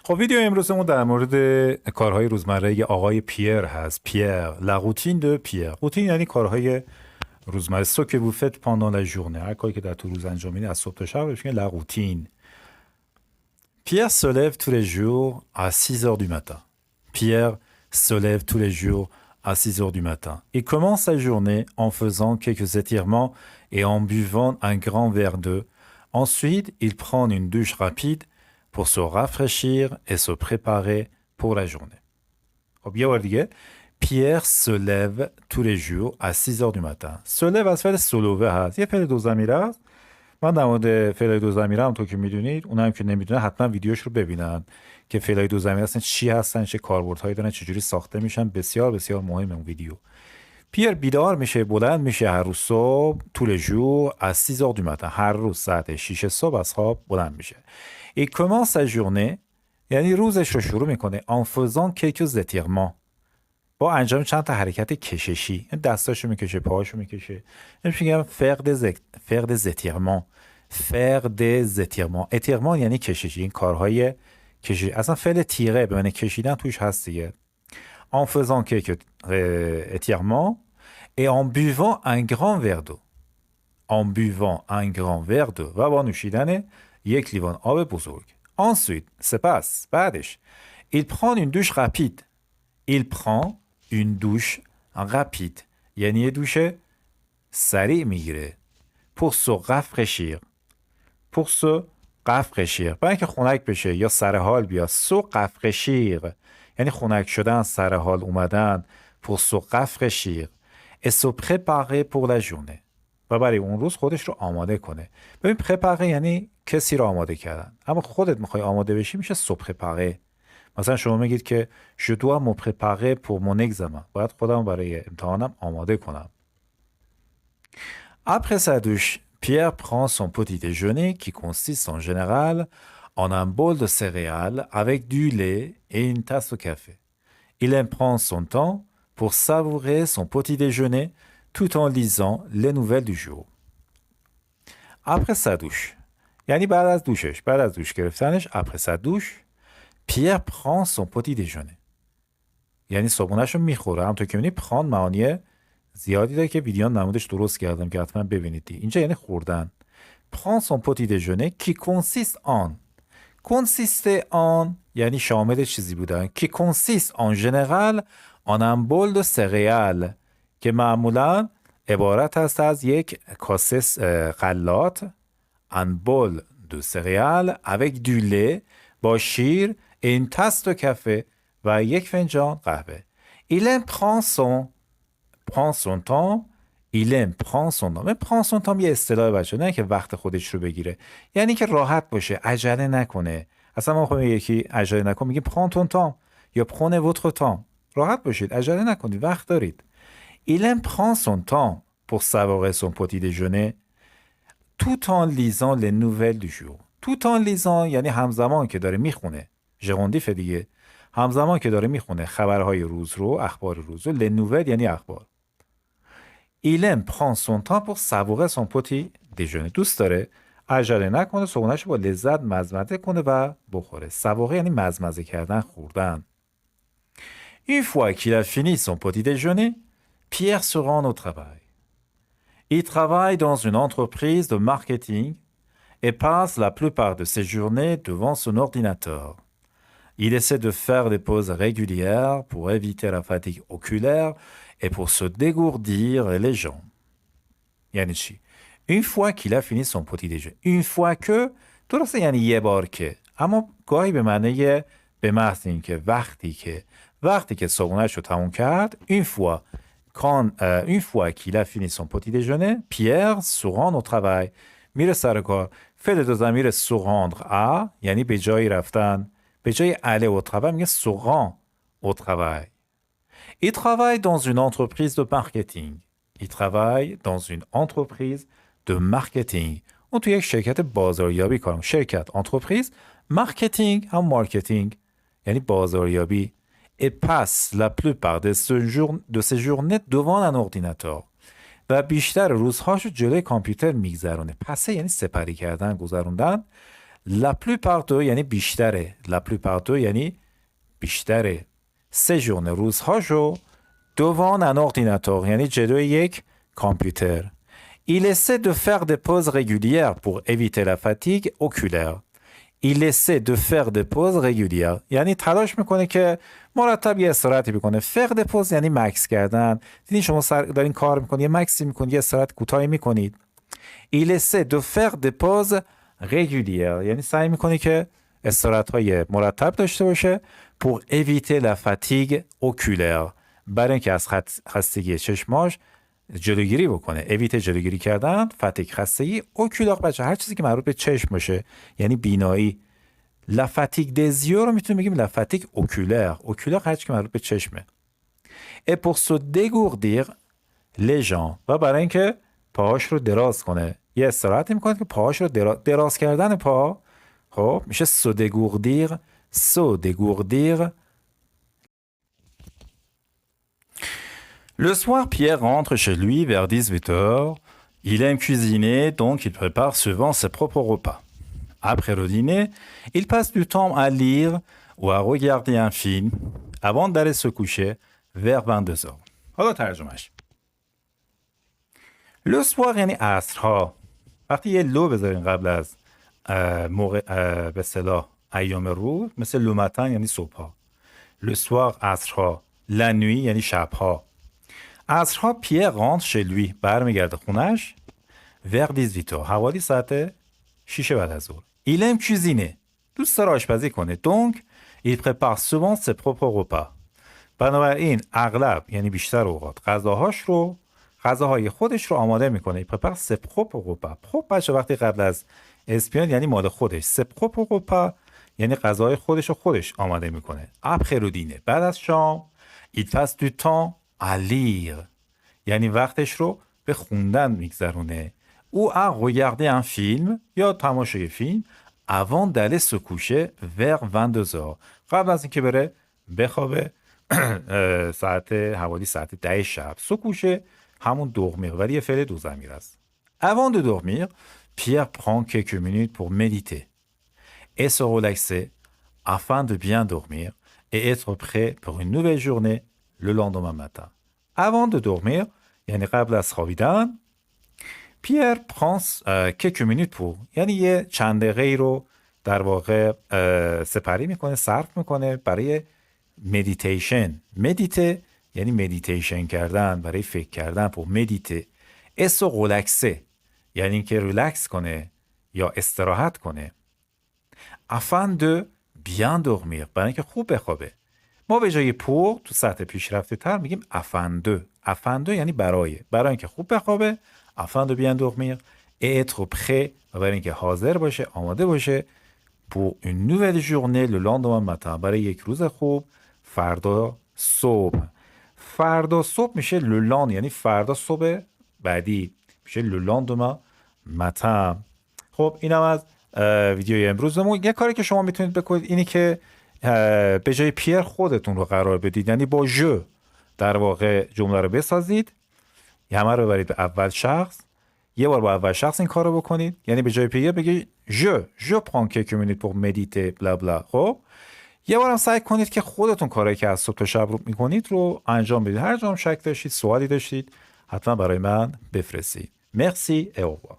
خب ویدیو امروزمون در مورد کارهای روزمره آقای پیر هست. پیر، la routine de Pierre. روتین یعنی کارهای روزمره. ce que vous faites pendant la journée. هر کاری که در طول روز انجام میدید از صبح تا شب بهش میگن la routine. Pierre se lève tous les jours à 6 heures du matin. Pierre se lève tous les jours à 6 heures du matin. Il commence sa journée en faisant quelques étirements et en buvant un grand verre d'eau. Ensuite, il prend une douche rapide pour se rafraîchir et se préparer pour la journée. خب یه بار دیگه. Pierre se lève tous les jours à 6 heures du matin. Se lève از فعل سلووه هست. یه فعل دو ضمیره است. من در مورد فعل دو ضمیره هم تو که میدونید، اونم هم که نمیدونه حتما ویدیوش رو ببینن که فعل دو ضمیره هستن چی هستن، چه کاربردهایی دارن، چجوری ساخته میشن. بسیار بسیار مهمه اون ویدیو. پیر بیدار میشه، بلند میشه هر روز صبح tous les jours à 6 heures du matin. هر روز ساعت 6 صبح از خواب بلند میشه. Il commence sa journée یعنی روزش رو شروع میکنه en faisant quelques étirements با انجام چند تا حرکت کششی. دستاشو میکشه، پاهاشو میکشه. میگم faire des étirements. faire des étirements. étirements یعنی کششی. این کارهای کششی. اصلا فعل تیره به معنی کشیدن توش هست دیگه. En faisant quelques étirements et en buvant un grand verre d'eau. En buvant un grand verre d'eau. و با نوشیدن یک لیوان آب بزرگ. Ensuite, سپس بعدش il prend une douche rapide. Il prend une douche rapide. یعنی یه دوش سریع میگیره. Pour se rafraîchir. Pour se rafraîchir. برای اینکه خنک بشه یا سر حال بیاد. Se rafraîchir. یعنی خنک شدن، سر حال اومدن. Pour se rafraîchir. Et se préparer pour la journée. و برای اون روز خودش رو آماده کنه. ببین préparer یعنی کسی رو آماده کردن. اما خودت میخوای آماده بشی میشه se préparer. مثلا شما میگید که je dois me préparer pour mon examen. باید خودم برای امتحانم آماده کنم. Après sa douche, Pierre prend son petit déjeuner qui consiste en général en un bol de céréales avec du lait et une tasse de café. Il aime prendre son temps pour savourer son petit déjeuner tout en lisant les nouvelles du jour. Après sa douche, یعنی بعد از دوشش، بعد از دوش گرفتنش، après sa douche, Pierre prend son petit déjeuner. یعنی صبحونه‌ش رو میخوره. همونطور که می‌بینید prend معانی زیادی داره که ویدیو نمودش درست کردم که حتما ببینید. اینجا یعنی خوردن. Prend son petit déjeuner qui consiste en. consiste en یعنی شامل چیزی بودن. qui consiste en général en un bol de céréales که معمولا عبارت است از یک کاسه غلات. un bol de céréales avec du lait با شیر et une tasse de café و یک فنجان قهوه. il aime prend son temps. il aime prend son temps. prend son temps یه اصطلاح بچه، نه که وقت خودش رو بگیره، یعنی که راحت باشه، عجله نکنه. اصلا ما خودمون یکی عجله نکن میگیم prend ton temps یا prenez votre temps. راحت باشید، عجله نکنید، وقت دارید. il aime prend son temps pour savourer son petit déjeuner tout en lisant les nouvelles du jour. tout en lisant یعنی همزمان که داره میخونه. ژروندیف دیگه. همزمان که داره میخونه خبرهای روز رو، اخبار روز رو. les nouvelles یعنی اخبار. il aime prend son temps pour savourer son petit déjeuner. دوست داره عجله نکنه، صبحونه‌اش با لذت مزمزه کنه و بخوره. savourer یعنی مزمزه کردن، خوردن. une fois qu'il a fini son petit déjeuner, Pierre se rend au travail. Il travaille dans une entreprise de marketing et passe la plupart de ses journées devant son ordinateur. Il essaie de faire des pauses régulières pour éviter la fatigue oculaire et pour se dégourdir les jambes. یعنی چی؟ Une fois qu'il a fini son petit déjeuner. Une fois que درسته یعنی یه بار که، اما گاهی به معنی به محض این که وقتی که صبحونه‌اش رو تموم کرد. Une fois qu'il a fini son petit déjeuner, Pierre se rend au travail. میره سر کار. فعل دو ضمیر se rendre à یعنی به جایی رفتن. به جای aller au travail میگه se rend au travail. Il travaille dans une entreprise de marketing. Il travaille dans une entreprise de marketing. اون توی یک شرکت بازاریابی کار می‌کنه. شرکت entreprise marketing هم مارکتینگ یعنی بازاریابی. Et passe la plupart de ses journées devant un ordinateur. و بیشتر روزهاشو جلوی کامپیوتر میگذرونه. پسه یعنی سپری کردن، گذروندن. La plupart du یعنی بیشتره. La plupart du یعنی بیشتره. séjourne روزهاشو devant un ordinateur یعنی جلوی یک کامپیوتر. Il essaie de faire des pauses régulières pour éviter la fatigue oculaire. Il essaie de faire des pauses régulières. یعنی تلاش میکنه که مرتب یه استراحتی بکنه. faire des pauses یعنی مکس کردن. دیدین شما دارین کار میکنید یه مکسی میکنید یه استراحت کوتاهی میکنید. Il essaie de faire des pauses régulières یعنی سعی میکنه که استراحت‌های مرتب داشته باشه pour éviter la fatigue oculaire برای اینکه از خستگی چشماش جلوگیری بکنه. evite جلوگیری کردن، فتیگ خستگی، اوکولاق بچه هر چیزی که مربوط به چشم باشه یعنی بینایی. la fatigue des yeux رو میتونیم بگیم la fatigue oculaire. اوکولاق هر چیزی که مربوط به چشمه. et pour se dégourdir les jambes و برای اینکه پاهاش رو دراز کنه یه استراحتی میکنه که پاهاش رو دراز کردن پا خب میشه se dégourdir. se dégourdir. Le soir, Pierre rentre chez lui vers 18 heures. Il aime cuisiner, donc il prépare souvent ses propres repas. Après le dîner, il passe du temps à lire ou à regarder un film avant d'aller se coucher vers 22 heures. حالا ترجمهش. Le soir یعنی عصرها. وقتی یه لو بذارین قبل از موقع به اصطلاح ایام روز مثل le matin یعنی صبحها. Le soir عصرها. La nuit یعنی شبها. عصرها پیر rentre chez lui برمیگرده خونش vers 18 heures حوالی ساعت 6 بعد از ظهر. Il aime cuisiner دوست داره آشپزی کنه. donc il prépare souvent ses propres repas بنابراین اغلب یعنی بیشتر اوقات غذاهای خودش رو آماده میکنه. il prépare ses propres repas. خب بچه وقتی قبل از اسپیان یعنی مال خودش. ses propres repas یعنی غذاهای خودش رو خودش آماده میکنه. après le dîner بعد از شام il passe du temps à lire یعنی وقتش رو به خوندن میگذرونه. ou à regarder un film یا تماشای فیلم avant d'aller se coucher vers 22 heures قبل از اینکه بره بخوابه حوالی ساعت 10 شب. se coucher همون dormir ولی یه فعل دو ضمیر است. avant de dormir Pierre prend quelques minutes pour méditer et se relaxer afin de bien dormir et être prêt pour une nouvelle journée le lendemain matin. Avant de dormir, یعنی قبل از خوابیدن Pierre prend quelques minutes pour یعنی یه چند دقیقه رو در واقع سپری میکنه صرف میکنه برای meditation. medite یعنی meditation کردن برای فکر کردن pour méditer. et se relaxer یعنی اینکه ریلکس کنه یا استراحت کنه. afin de bien dormir برای اینکه خوب بخوابه. ما به جای pour تو سطح پیشرفته تر میگیم afin de یعنی برای اینکه خوب بخوابه. afin de bien dormir et être prêt برای اینکه حاضر باشه آماده باشه pour une nouvelle journée le lendemain matin برای یک روز خوب فردا صبح. فردا صبح میشه le lendemain یعنی فردا صبح بعدی میشه le lendemain matin. خب اینم از ویدیوی امروزمون. یه کاری که شما میتونید بکنید اینی که به جای پیر خودتون رو قرار بدید یعنی با ژ در واقع جمله رو بسازید. همه رو ببرید به اول شخص. یه بار با اول شخص این کار رو بکنید یعنی به جای پیر بگید je prends quelques minutes pour méditer bla bla. خب یه بار هم سعی کنید که خودتون کاری که از صبح تا شب رو میکنید رو انجام بدید. هر جا هم شک داشتید سوالی داشتید حتما برای من بفرستید. Merci et au revoir.